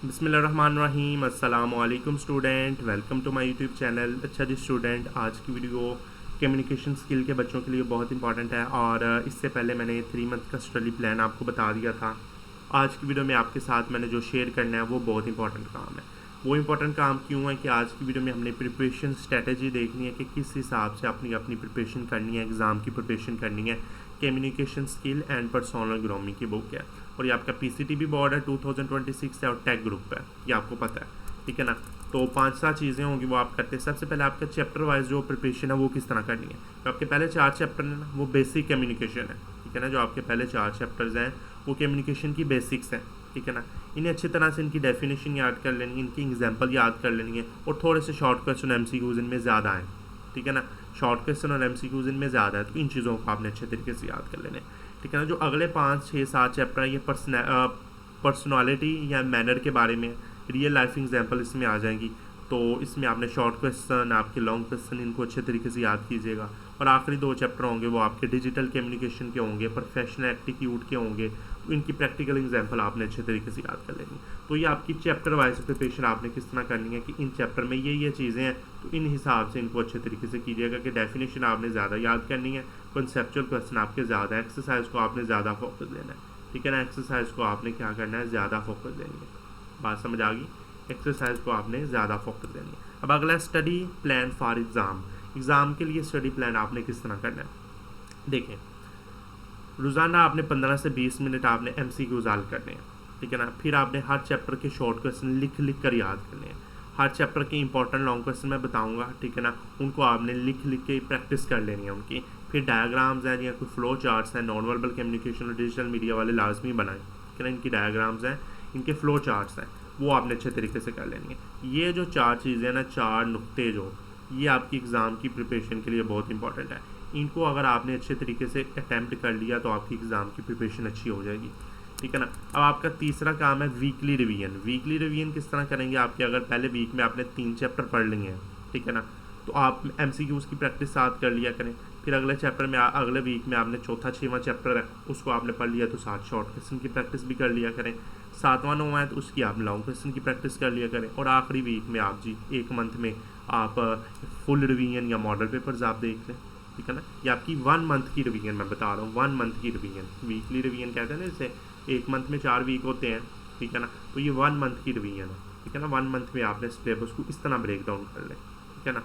बिस्मिल्लाहिर्रहमानिर्रहीम अस्सलामुअलैकुम student, welcome to my YouTube channel. अच्छा जी स्टूडेंट, आज की वीडियो कम्युनिकेशन स्किल के बच्चों के लिए बहुत इंपॉर्टेंट है और इससे पहले मैंने 3 मंथ का स्टडी प्लान आपको बता दिया था। आज की वीडियो में आपके साथ मैंने जो शेयर करना है वो बहुत इंपॉर्टेंट काम है। वो इंपॉर्टेंट काम क्यों है कि आज की वीडियो में हमने प्रिपरेशन स्ट्रेटजी देखनी है कि किस हिसाब से अपनी अपनी प्रिपरेशन करनी है, एग्ज़ाम की प्रिपरेशन करनी है। Communication skill and personal grooming की बुक है और ये आपका पीसीटीबी बोर्ड है 2026 है और टेक ग्रुप है, ये आपको पता है, ठीक है ना। तो 5-7 चीज़ें होंगी वो आप करते हैं। सबसे पहले आपका चैप्टर वाइज जो प्रिपरेशन है वो किस तरह करनी है। तो आपके पहले 4 चैप्टर हैं ना, वो बेसिक कम्युनिकेशन है, ठीक है ना। जो आपके पहले 4 चैप्टर्स हैं वो कम्युनिकेशन की बेसिक्स हैं, ठीक है ना। इन्हें अच्छी तरह से इनकी डेफिनेशन याद कर लेनी है, इनकी एग्जाम्पल याद कर लेनी है और थोड़े से शॉर्ट क्वेश्चन एमसीक्यूज इनमें ज़्यादा हैं, ठीक है ना। शॉर्ट क्वेश्चन और एमसीक्यूज इनमें ज़्यादा है, तो इन चीज़ों को आपने अच्छे तरीके से याद कर लेने, ठीक है ना। जो अगले 5-6-7 चैप्टर हैं ये पर्सनालिटी या मैनर के बारे में, रियल लाइफ एग्जाम्पल इसमें आ जाएंगी। तो इसमें आपने शॉर्ट क्वेश्चन, आपके लॉन्ग क्वेश्चन, इनको अच्छे तरीके से याद कीजिएगा। और आखिरी 2 चैप्टर होंगे वो आपके डिजिटल कम्युनिकेशन के होंगे, प्रोफेशनल एप्टीट्यूड के होंगे, तो इनकी प्रैक्टिकल एग्जाम्पल आपने अच्छे तरीके से याद कर लेनी। तो ये आपकी चैप्टर वाइज प्रिपरेशन आपने किस तरह करनी है कि इन चैप्टर में ये चीज़ें हैं, तो इन हिसाब से इनको अच्छे तरीके से कीजिएगा कि डेफिनेशन आपने ज़्यादा याद करनी है, कंसेप्चुअल क्वेश्चन आपके ज़्यादा, एक्सरसाइज को आपने ज़्यादा फोकस देना है, ठीक है ना। एक्सरसाइज को आपने क्या करना है, ज़्यादा फोकस देनी है। बात समझ आ गई। एक्सरसाइज को आपने ज़्यादा फोकस देनी है। अब अगला study plan for exam. Exam के लिए स्टडी प्लान आपने किस तरह करना है। देखें, रोज़ाना आपने 15 से 20 मिनट आपने MCQs हल करने हैं, ठीक है ना। फिर आपने हर चैप्टर के शॉर्ट क्वेश्चन लिख लिख कर याद करने हैं। हर चैप्टर के इंपॉर्टेंट लॉन्ग क्वेश्चन मैं बताऊंगा, ठीक है ना, उनको आपने लिख लिख के प्रैक्टिस कर लेनी है उनकी। फिर डायग्राम्स हैं या कोई फ्लो चार्ट्स हैं, नॉन वर्बल कम्युनिकेशन और डिजिटल मीडिया वाले लाजमी बनाएं, ठीक है ना। इनकी डायग्राम्स हैं, इनके फ्लो चार्ट्स हैं, वो आपने अच्छे तरीके से कर लेनी है। ये जो 4 चीज़ें ना, 4 नुक्ते जो, ये आपकी एग्ज़ाम की प्रिपरेशन के लिए बहुत इंपॉर्टेंट है। इनको अगर आपने अच्छे तरीके से अटैम्प्ट कर लिया तो आपकी एग्ज़ाम की प्रिपरेशन अच्छी हो जाएगी, ठीक है ना। अब आपका तीसरा काम है वीकली रिवीजन। वीकली रिवीजन किस तरह करेंगे आपके, अगर पहले वीक में आपने 3 चैप्टर पढ़ लिए हैं, ठीक है ना, तो आप MCQs की प्रैक्टिस साथ कर लिया करें। फिर अगले चैप्टर में अगले वीक में आपने चौथा 6वां चैप्टर है उसको आपने पढ़ लिया तो 7 शॉर्ट क्वेश्चन की प्रैक्टिस भी कर लिया करें। 7वां 9वां है तो उसकी आप लॉन्ग क्वेश्चन की प्रैक्टिस कर लिया करें। और आखिरी वीक में आप जी 1 मंथ में आप फुल रिवीजन या मॉडल पेपर्स आप देख लें, ठीक है ना। ये आपकी 1 मंथ की रिवीजन मैं बता रहा हूँ, 1 मंथ की रिवीजन। वीकली रिवीजन कहते हैं ना, जैसे 1 मंथ में 4 वीक होते हैं, ठीक है ना, तो ये 1 मंथ की रिवीजन है, ठीक है ना। 1 मंथ में आपने सिलेबस को इस तरह ब्रेक डाउन कर लें, ठीक है ना।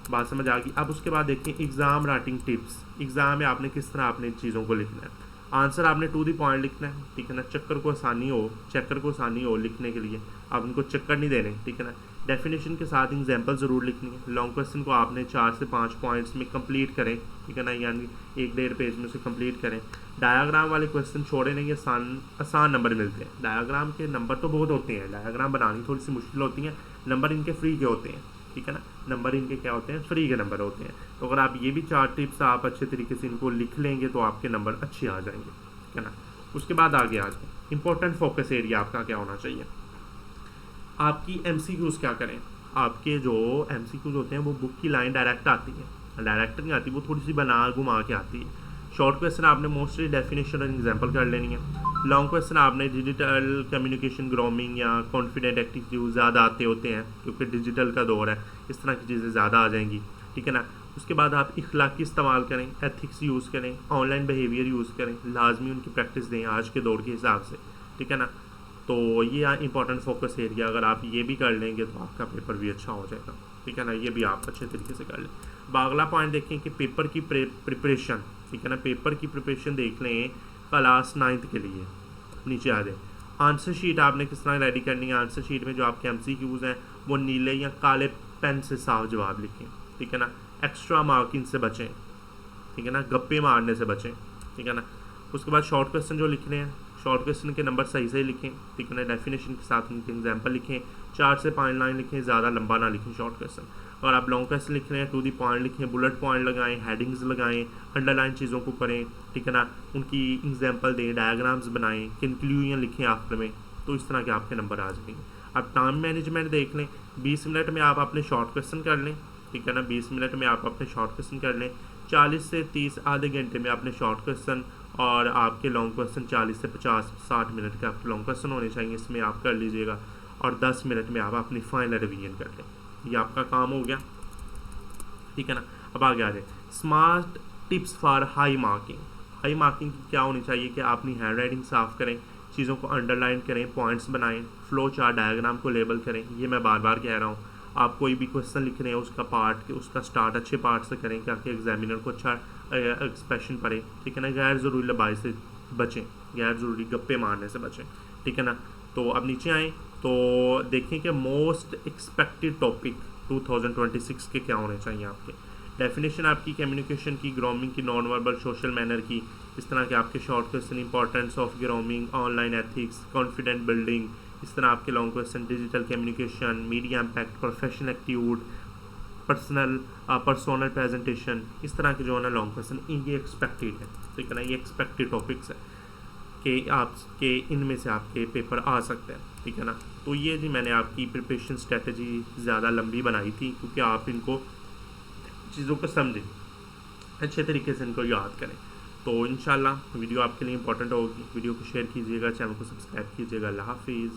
बात समझ आ गई। अब उसके बाद देखिए एग्ज़ाम राइटिंग टिप्स। एग्ज़ाम में आपने किस तरह आपने चीज़ों को लिखना है। आंसर आपने टू द पॉइंट लिखना है, ठीक है ना। चक्कर को आसानी हो लिखने के लिए आप उनको चक्कर नहीं देने, ठीक है ना। डेफिनेशन के साथ एग्जाम्पल ज़रूर लिखनी है। लॉन्ग क्वेश्चन को आपने 4 से 5 पॉइंट्स में कंप्लीट करें, ठीक है ना, यानी 1-1.5 पेज में उसे कंप्लीट करें। डायग्राम वाले क्वेश्चन छोड़े नहीं, आसान नंबर मिलते हैं। डायग्राम के नंबर तो बहुत होते हैं, डायग्राम बनानी थोड़ी सी मुश्किल होती है, नंबर इनके फ्री के होते हैं, ठीक है ना। नंबर इनके क्या होते हैं, फ्री के नंबर होते हैं। तो अगर आप ये भी 4 टिप्स आप अच्छे तरीके से इनको लिख लेंगे तो आपके नंबर अच्छे आ जाएंगे, ठीक है ना। उसके बाद आगे इंपॉर्टेंट फोकस एरिया आपका क्या होना चाहिए। आपकी MCQs क्या करें। आपके जो MCQs होते हैं वो बुक की लाइन डायरेक्ट आती है, डायरेक्ट नहीं आती, वो थोड़ी सी बना घुमा के आती है। शॉर्ट क्वेश्चन आपने मोस्टली डेफिनेशन और एग्जाम्पल कर लेनी है। लॉन्ग क्वेश्चन आपने डिजिटल कम्युनिकेशन, ग्रोमिंग या कॉन्फिडेंट एप्टीट्यूड ज़्यादा आते होते हैं क्योंकि डिजिटल का दौर है, इस तरह की चीज़ें ज़्यादा आ जाएंगी, ठीक है ना। उसके बाद आप इखलाकी इस्तेमाल करें, एथिक्स यूज़ करें, ऑनलाइन बिहेवियर यूज़ करें, लाजमी उनकी प्रैक्टिस दें आज के दौर के हिसाब से, ठीक है ना। तो ये इंपॉर्टेंट फोकस एरिया अगर आप ये भी कर लेंगे तो आपका पेपर भी अच्छा हो जाएगा, ठीक है ना। ये भी आप अच्छे तरीके से कर लें। अब अगला पॉइंट देखें कि पेपर की प्रिपरेशन, ठीक है ना। पेपर की प्रिपरेशन देख लें क्लास 9th के लिए, नीचे आ जाए। आंसर शीट आपने किस तरह रेडी करनी है। आंसर शीट में जो आपके MCQs हैं वो नीले या काले पेन से साफ जवाब लिखें, ठीक है ना। एक्स्ट्रा मार्किंग से बचें, ठीक है ना, गप्पे मारने से बचें, ठीक है ना। उसके बाद शॉर्ट क्वेश्चन जो लिखने हैं, शॉर्ट क्वेश्चन के नंबर सही से लिखें, ठीक है ना। डेफिनेशन के साथ उनके एग्जाम्पल लिखें, 4 से 5 लाइन लिखें, ज़्यादा लंबा ना लिखें शॉर्ट क्वेश्चन। और आप लॉन्ग क्वेश्चन लिख रहे हैं टू दी पॉइंट लिखें, बुलेट पॉइंट लगाएं, हेडिंग्स लगाएं, अंडरलाइन चीज़ों को करें, ठीक है ना। उनकी एग्जाम्पल दें, डायग्राम्स बनाएं, कंक्लूजन लिखें आखिर में, तो इस तरह के आपके नंबर आ जाएंगे। आप टाइम मैनेजमेंट देख लें, 20 मिनट में आप अपने शॉर्ट क्वेश्चन कर लें, ठीक है ना। 20 मिनट में आप अपने शॉर्ट क्वेश्चन कर लें, 40 से 30 आधे घंटे में अपने शॉर्ट क्वेश्चन, और आपके लॉन्ग क्वेश्चन 40 से 50-60 मिनट के आपके लॉन्ग क्वेश्चन होने चाहिए, इसमें आप कर लीजिएगा। और 10 मिनट में आप अपनी फाइनल रिवीजन कर लें। ये आपका काम हो गया, ठीक है ना। अब आगे आ जाए, smart tips for high marking. High marking की क्या होनी चाहिए कि आप अपनी हैंड राइटिंग साफ़ करें, चीज़ों को अंडरलाइन करें, पॉइंट्स बनाएं, फ्लो चार्ट डायग्राम को लेबल करें। ये मैं बार बार कह रहा हूँ, आप कोई भी क्वेश्चन लिख रहे हैं उसका पार्ट, उसका स्टार्ट अच्छे पार्ट से करें ताकि एग्जामिनर को अच्छा एक्सप्रेशन पड़े, ठीक है ना। गैर ज़रूरी लबाई से बचें, गैर ज़रूरी गप्पे मारने से बचें, ठीक है ना। तो अब नीचे आएँ तो देखें कि मोस्ट एक्सपेक्टेड टॉपिक 2026 के क्या होने चाहिए आपके। डेफिनेशन आपकी कम्युनिकेशन की, ग्रामिंग की, नॉन वर्बल सोशल मैनर की, इस तरह के आपके short question, importance of grooming, online ethics, confident building, इस तरह आपके long question, digital communication, media impact, professional attitude, personal presentation, इस तरह के जो है ना लॉन्ग क्वेश्चन, ये एक्सपेक्टेड है, ठीक है ना। ये एक्सपेक्टेड टॉपिक्स है कि आपके इनमें से आपके पेपर आ सकते हैं, ठीक है ना। तो ये जी मैंने आपकी प्रिपरेशन स्ट्रेटजी ज़्यादा लंबी बनाई थी क्योंकि आप इनको चीज़ों को समझें, अच्छे तरीके से इनको याद करें। तो इंशाल्लाह वीडियो आपके लिए इंपॉर्टेंट होगी। वीडियो को शेयर कीजिएगा, चैनल को सब्सक्राइब कीजिएगा। अल्लाह हाफिज़।